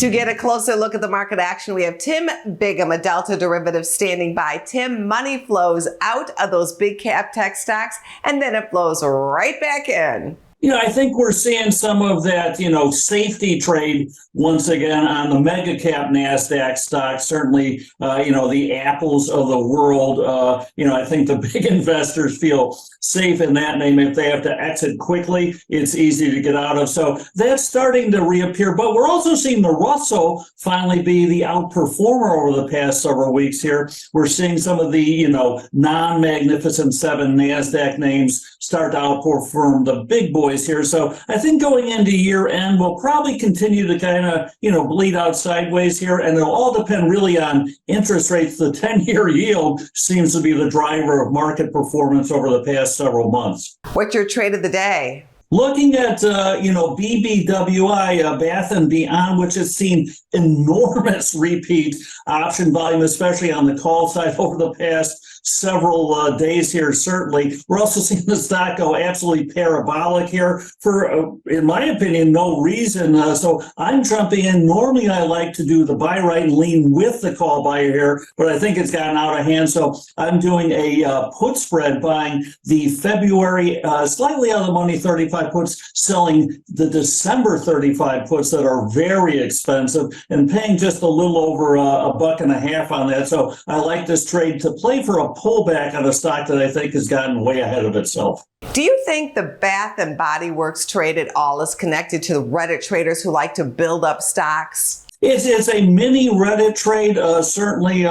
To get a closer look at the market action, we have Tim Biggam, a Delta derivative, standing by. Tim, money flows out of those big cap tech stocks, and then it flows right back in. I think we're seeing some of that, safety trade once again on the mega cap NASDAQ stocks. Certainly, the Apples of the world. I think the big investors feel safe in that name. If they have to exit quickly, it's easy to get out of. So that's starting to reappear. But we're also seeing the Russell finally be the outperformer over the past several weeks here. We're seeing some of the, non-Magnificent Seven NASDAQ names start to outperform the big boys here. So I think going into year end, we'll probably continue to kind of, bleed out sideways here. And it'll all depend really on interest rates. The 10-year yield seems to be the driver of market performance over the past several months. What's your trade of the day? Looking at, BBWI, Bath and Beyond, which has seen enormous repeat option volume, especially on the call side over the past several days here, certainly. We're also seeing the stock go absolutely parabolic here for, in my opinion, no reason. So I'm jumping in. Normally, I like to do the buy right and lean with the call buyer here, but I think it's gotten out of hand. So I'm doing a put spread, buying the February, slightly out of the money 35 puts, selling the December 35 puts that are very expensive, and paying just a little over $1.50 on that. So I like this trade to play for a pullback on a stock that I think has gotten way ahead of itself. Do you think the Bath and Body Works trade at all is connected to the Reddit traders who like to build up stocks? It's a mini Reddit trade, certainly,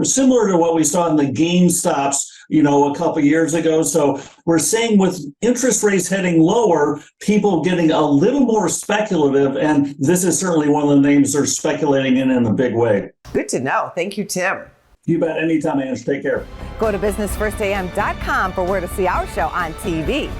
similar to what we saw in the GameStops, a couple years ago. So we're seeing with interest rates heading lower, people getting a little more speculative, and this is certainly one of the names they're speculating in a big way. Good to know. Thank you, Tim. You bet. Anytime, Ange. Take care. Go to businessfirstam.com for where to see our show on TV.